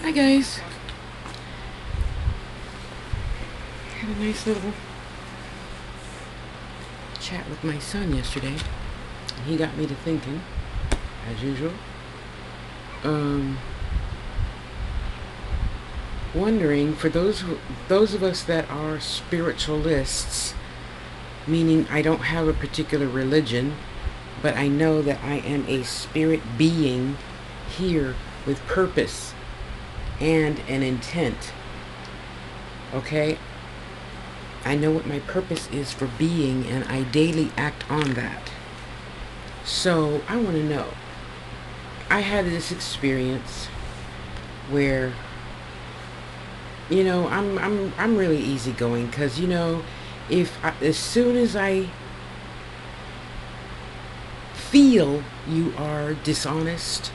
Hi guys. Had a nice little chat with my son yesterday. He got me to thinking, as usual. Wondering for those of us that are spiritualists, meaning I don't have a particular religion, but I know that I am a spirit being here with purpose and an intent. Okay? I know what my purpose is for being, and I daily act on that. So I want to know. I had this experience where, I'm really easygoing, because as soon as I feel you are dishonest,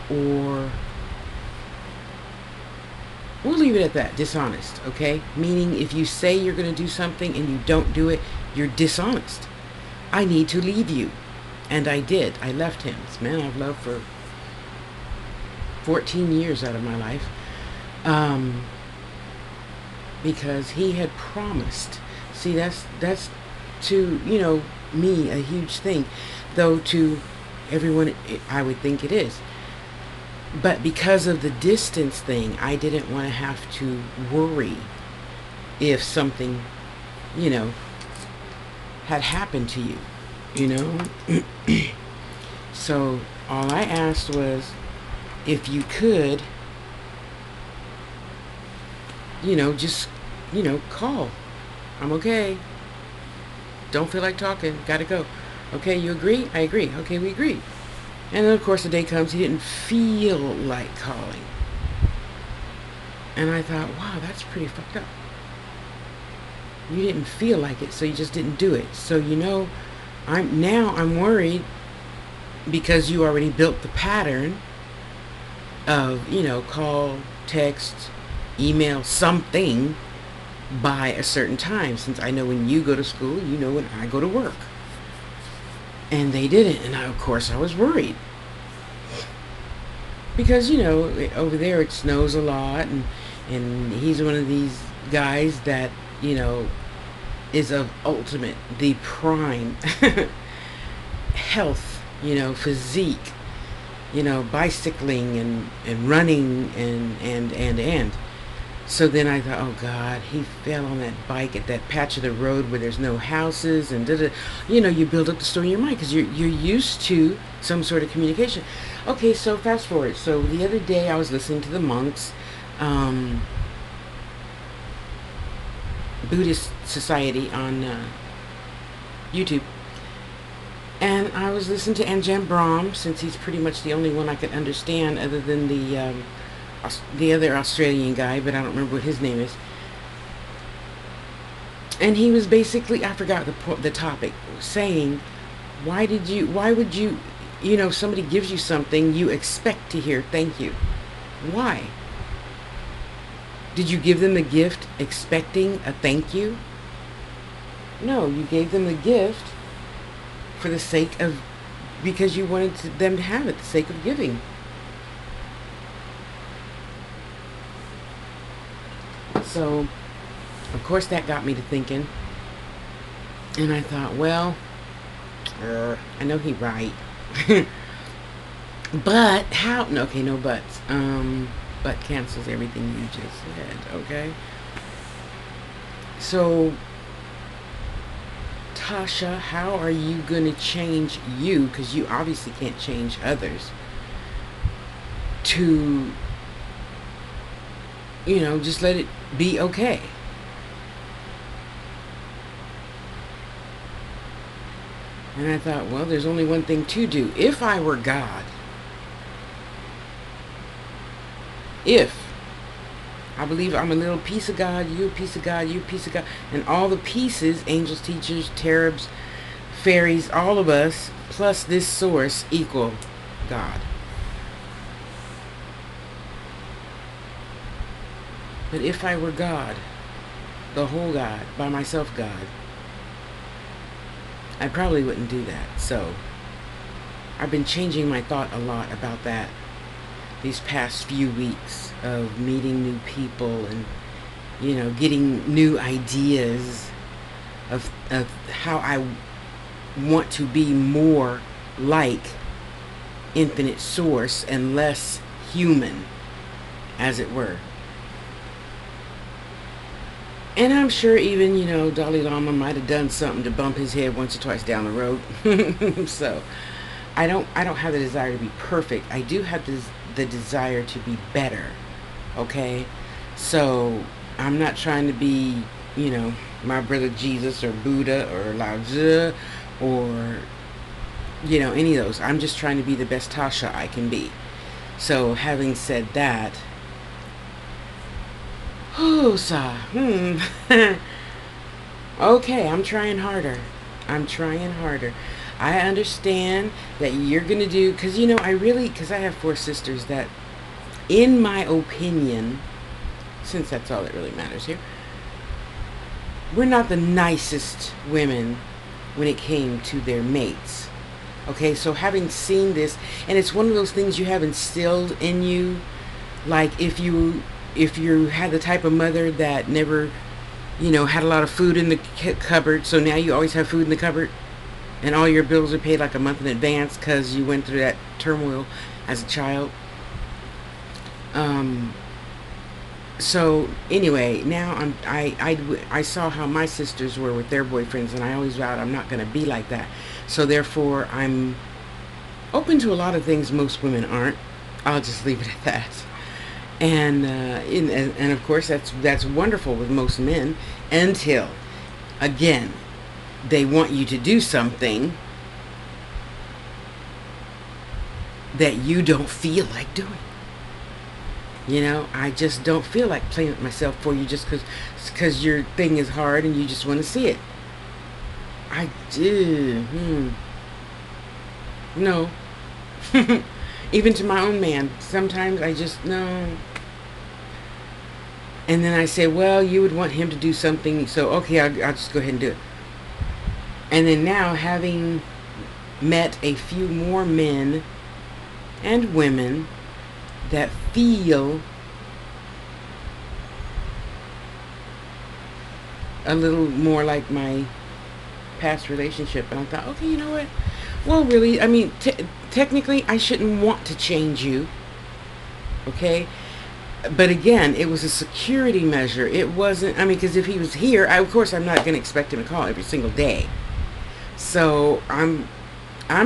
or we'll leave it at that, dishonest, okay? Meaning if you say you're going to do something and you don't do it, you're dishonest. I need to leave you. And I did. I left him. This man I've loved for 14 years out of my life. Because he had promised. See, that's to, me, a huge thing. Though to everyone, I would think it is. But because of the distance thing, I didn't want to have to worry if something, had happened to you, So all I asked was if you could, just, call. I'm okay. Don't feel like talking. Gotta go. Okay, you agree? I agree. Okay, we agree. And then, of course, the day comes, he didn't feel like calling. And I thought, wow, that's pretty fucked up. You didn't feel like it, so you just didn't do it. So, I'm worried because you already built the pattern of, call, text, email, something by a certain time. Since I know when you go to school, you know when I go to work. And they didn't, and of course I was worried. Because, over there it snows a lot, and he's one of these guys that, is of ultimate, the prime health, physique, bicycling and running and. So then I thought, oh God, he fell on that bike at that patch of the road where there's no houses and you build up the story in your mind because you're used to some sort of communication. Okay, so fast forward. So the other day I was listening to the monks, Buddhist Society on YouTube, and I was listening to Anjan Brahm, since he's pretty much the only one I could understand other than the other Australian guy, but I don't remember what his name is. And he was basically, I forgot the topic, saying, why would you, somebody gives you something, you expect to hear thank you. Why? Did you give them the gift expecting a thank you? No, you gave them the gift for the sake of, because you wanted them to have it, the sake of giving. So, of course, that got me to thinking. And I thought, well, I know he's right. But how? No, okay, no buts. But cancels everything you just said, okay? So, Tasha, how are you going to change you? Because you obviously can't change others. To, just let it be okay. And I thought, well, there's only one thing to do. If I were God, I believe I'm a little piece of God, you a piece of God, you a piece of God, and all the pieces, angels, teachers, cherubs, fairies, all of us, plus this source equal God. But if I were God, the whole God, by myself God, I probably wouldn't do that. So I've been changing my thought a lot about that. these past few weeks of meeting new people and, getting new ideas of how I want to be more like infinite source and less human, as it were. And I'm sure even, Dalai Lama might have done something to bump his head once or twice down the road. So I don't have the desire to be perfect. I do have the desire to be better. Okay? So I'm not trying to be, my brother Jesus or Buddha or Lao Tzu or, any of those. I'm just trying to be the best Tasha I can be. So having said that, okay, I'm trying harder. I understand that you're going to do, because, because I have 4 sisters that, in my opinion, since that's all that really matters here, we're not the nicest women when it came to their mates. Okay, so having seen this, and it's one of those things you have instilled in you, like if you had the type of mother that never, had a lot of food in the cupboard, so now you always have food in the cupboard, and all your bills are paid like a month in advance because you went through that turmoil as a child. So anyway, now I saw how my sisters were with their boyfriends, and I always vowed I'm not going to be like that. So therefore, I'm open to a lot of things most women aren't. I'll just leave it at that. And of course that's wonderful with most men, until again they want you to do something that you don't feel like doing. I just don't feel like playing with myself for you just because your thing is hard and you just want to see it. I do. No. Even to my own man, sometimes I just, no. And then I say, well, you would want him to do something, so okay, I'll just go ahead and do it. And then now, having met a few more men and women that feel a little more like my past relationship, and I thought, okay, you know what? Well, really, I mean, technically, I shouldn't want to change you, okay? But again, it was a security measure. It wasn't, because if he was here, of course, I'm not going to expect him to call every single day. So I'm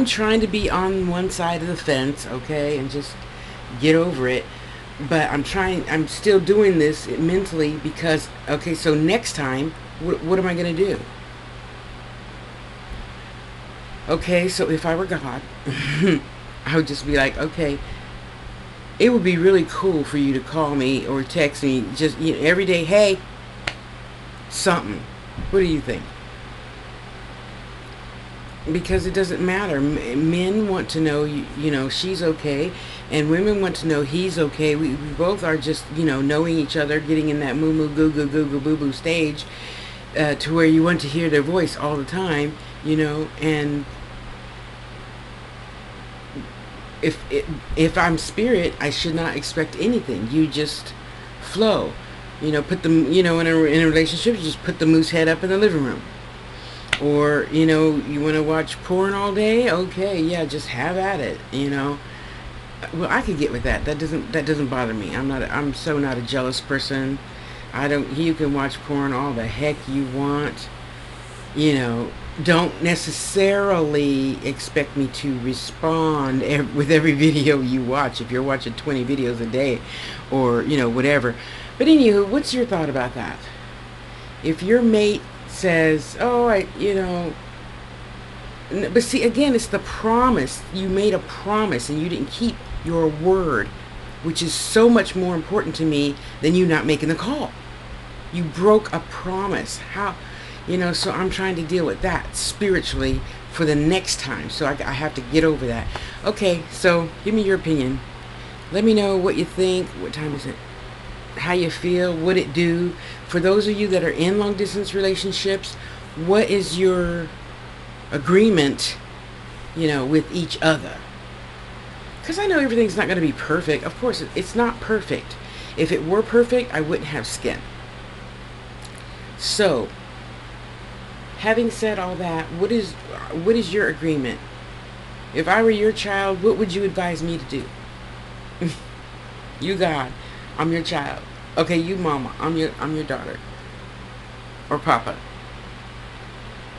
trying to be on one side of the fence, okay, and just get over it. But I'm still doing this mentally because, okay, so next time, what am I going to do? Okay, so if I were God, I would just be like, okay, it would be really cool for you to call me or text me just every day, hey, something. What do you think? Because it doesn't matter. Men want to know, she's okay, and women want to know he's okay. We both are just, knowing each other, getting in that moo moo goo goo goo goo boo boo stage, to where you want to hear their voice all the time, and if I'm spirit, I should not expect anything. You just flow. Put them, in a relationship, you just put the moose head up in the living room. Or, you want to watch porn all day? Okay, yeah, just have at it, Well, I could get with that. That doesn't bother me. I'm so not a jealous person. You can watch porn all the heck you want. Don't necessarily expect me to respond with every video you watch if you're watching 20 videos a day or, whatever. But anywho, what's your thought about that? If your mate says, oh, but see, again, it's the promise. You made a promise and you didn't keep your word, which is so much more important to me than you not making the call. You broke a promise. How, so I'm trying to deal with that spiritually for the next time. So I have to get over that. Okay, so give me your opinion. Let me know what you think. What time is it? How you feel, what it do. For those of you that are in long distance relationships, what is your agreement, with each other? Because I know everything's not going to be perfect. Of course, it's not perfect. If it were perfect, I wouldn't have skin. So, having said all that, what is your agreement? If I were your child, what would you advise me to do? You God, I'm your child. Okay, you mama, I'm your daughter. Or papa.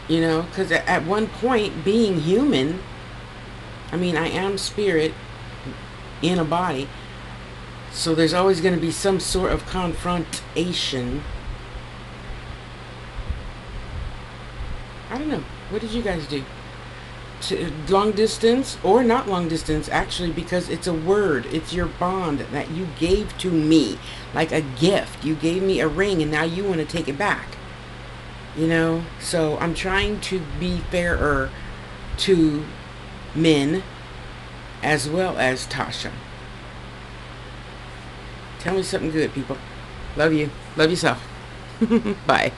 You know, because at one point, being human, I mean, I am spirit in a body, so there's always going to be some sort of confrontation. I don't know. What did you guys do? Long distance or not long distance, actually, because it's a word. It's your bond that you gave to me, like a gift. You gave me a ring, and now you want to take it back. You know, so I'm trying to be fairer to men as well as Tasha. Tell me something good, people. Love you. Love yourself. Bye.